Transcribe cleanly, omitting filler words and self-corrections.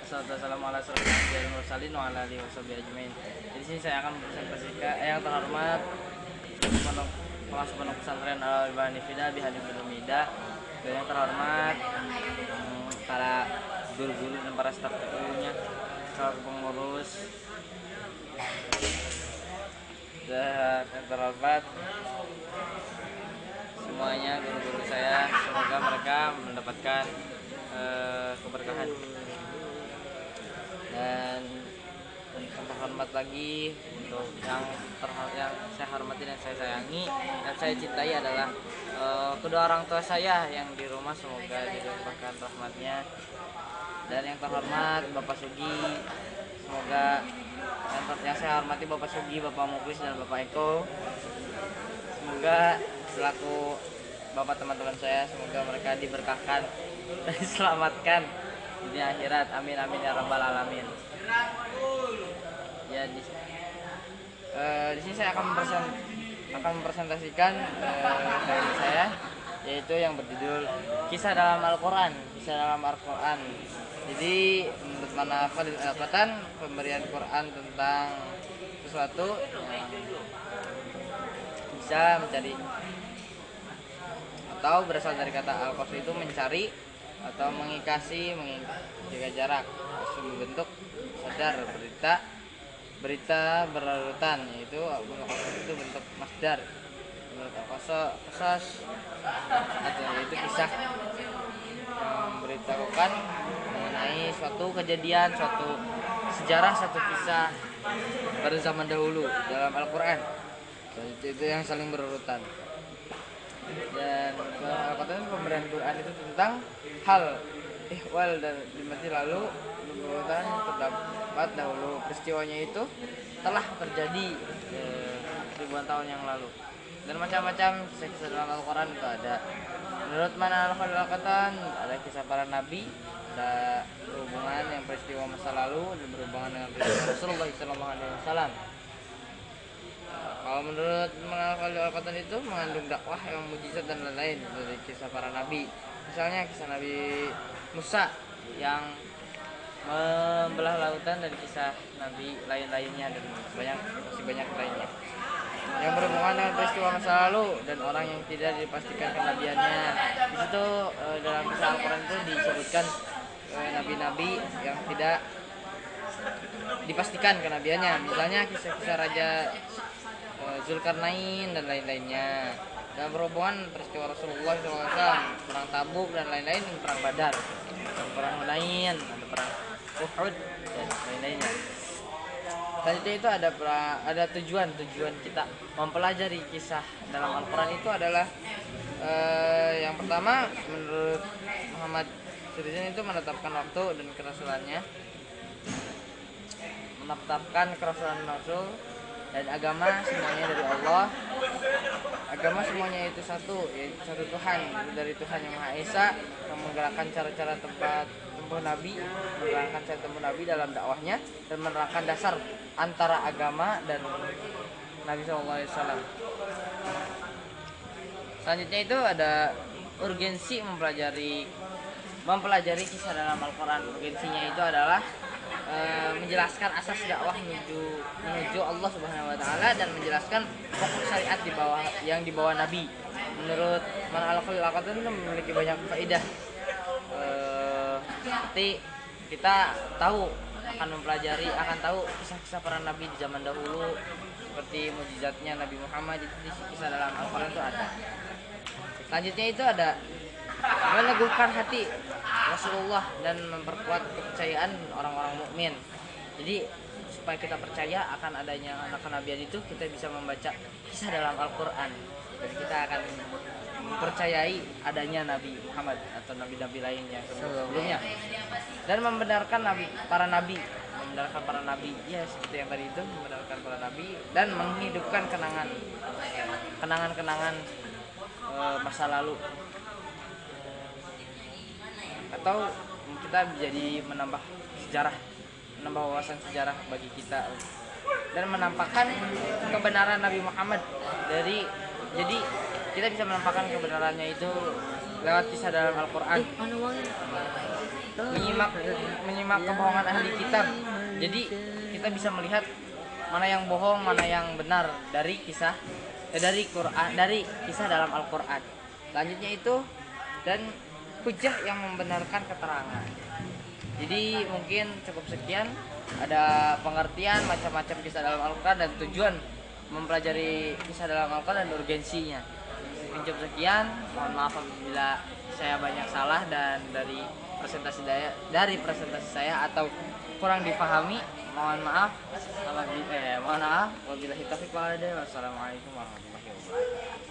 Wassalamualaikum warahmatullahi wabarakatuh. Di sini saya akan mempresentasikan yang terhormat Pengasuh Pondok Pesantren Al Banifida Bihanifil Umida, yang terhormat para guru-guru dan para staf gurunya, para pengurus, dan yang terhormat semuanya guru-guru saya, semoga mereka mendapatkan keberkahan. Dan yang terhormat lagi untuk yang saya hormati dan saya sayangi dan saya cintai adalah kedua orang tua saya yang di rumah, semoga dilimpahkan rahmatnya. Dan yang terhormat Bapak Sugi, semoga yang saya hormati Bapak Sugi, Bapak Muklis dan Bapak Eko, semoga selaku bapak teman-teman saya, semoga mereka diberkahkan dan diselamatkan di akhirat, amin amin ya rabbal alamin. Ya, di sini saya akan mempresentasikan karya saya, yaitu yang berjudul Kisah dalam Al-Quran. Kisah dalam Al-Quran. Jadi menurut manhafal Al-Quran, pemberian Quran tentang sesuatu yang bisa mencari atau berasal dari kata al-qasd itu mencari atau mengikasi, menjaga jarak, bentuk sadar, berita berlarutan, yaitu itu bentuk masdar, qasas atau yaitu kisah memberitahukan mengenai suatu kejadian, suatu sejarah, satu kisah pada zaman dahulu dalam Al-Quran. Itu yang saling berurutan. Dan Al-Quran, pemberian Quran itu tentang hal ihwal dan di masa lalu, berurutan terdapat dahulu, peristiwanya itu telah terjadi ribuan tahun yang lalu. Dan macam-macam kisah-kisah dalam Al-Quran itu ada. Menurut mana Al-Quran ada kisah para nabi, ada berhubungan yang peristiwa masa lalu dan berhubungan dengan peristiwa Rasulullah SAW. Kalau menurut Al-Quran itu mengandung dakwah yang mujizat dan lain-lain dari kisah para nabi. Misalnya kisah Nabi Musa yang membelah lautan, dan kisah nabi lain-lainnya, dan masih banyak lainnya yang berhubungan dengan peristiwa masa lalu dan orang yang tidak dipastikan kenabiannya. Di situ dalam kisah Al-Quran itu disebutkan nabi-nabi yang tidak dipastikan kenabiannya. Misalnya kisah-kisah Raja Zulkarnain dan lain-lainnya. Dan berhubungan peristiwa Rasulullah SAW, perang Tabuk dan lain-lain, perang Badar, perang Hunain, ada perang Uhud dan lain-lainnya. Selanjutnya itu ada tujuan kita mempelajari kisah dalam Al-Quran itu adalah yang pertama, menurut Muhammad Sirizin itu menetapkan waktu dan kerasulannya, menetapkan kerasulan Rasul, dan agama semuanya dari Allah. Agama semuanya itu satu, yaitu satu Tuhan, dari Tuhan yang Maha Esa, yang menggerakkan cara-cara tempuh Nabi, menerangkan cara tempuh Nabi dalam dakwahnya, dan menerangkan dasar antara agama dan Nabi SAW. Selanjutnya itu ada urgensi mempelajari kisah dalam Al-Quran. Urgensinya itu adalah menjelaskan asas dakwah menuju Allah Subhanahu Wa Taala, dan menjelaskan pokok syariat yang dibawa Nabi. Menurut mana Al-Quran itu memiliki banyak faedah. Seperti kita akan tahu kisah-kisah para nabi di zaman dahulu, seperti mukjizatnya Nabi Muhammad, itu di kisah dalam Al-Quran itu ada. Selanjutnya itu ada meneguhkan hati Rasulullah dan memperkuat kepercayaan orang-orang mukmin. Jadi supaya kita percaya akan adanya anak kenabian itu, kita bisa membaca kisah dalam Al-Quran, dan kita akan mempercayai adanya Nabi Muhammad atau nabi-nabi lainnya sebelumnya, dan membenarkan para nabi, ya seperti yang tadi itu, membenarkan para nabi dan menghidupkan kenangan masa lalu, atau kita jadi menambah wawasan sejarah bagi kita, dan menampakkan kebenaran Nabi Muhammad jadi kita bisa menampakkan kebenarannya itu lewat kisah dalam Al-Quran. menyimak menyimak kebohongan ahli kitab. Jadi kita bisa melihat mana yang bohong, mana yang benar dari kisah dari Quran, dari kisah dalam Al-Qur'an. Selanjutnya itu dan hujah yang membenarkan keterangan. Jadi mungkin cukup sekian, ada pengertian macam-macam kisah dalam Al-Qur'an dan tujuan mempelajari kisah dalam Al-Qur'an dan urgensinya. Mungkin cukup sekian, mohon maaf apabila saya banyak salah dan dari presentasi saya atau kurang dipahami, mohon maaf. Wabillahi taufiq wal hidayah. Wassalamualaikum warahmatullahi wabarakatuh.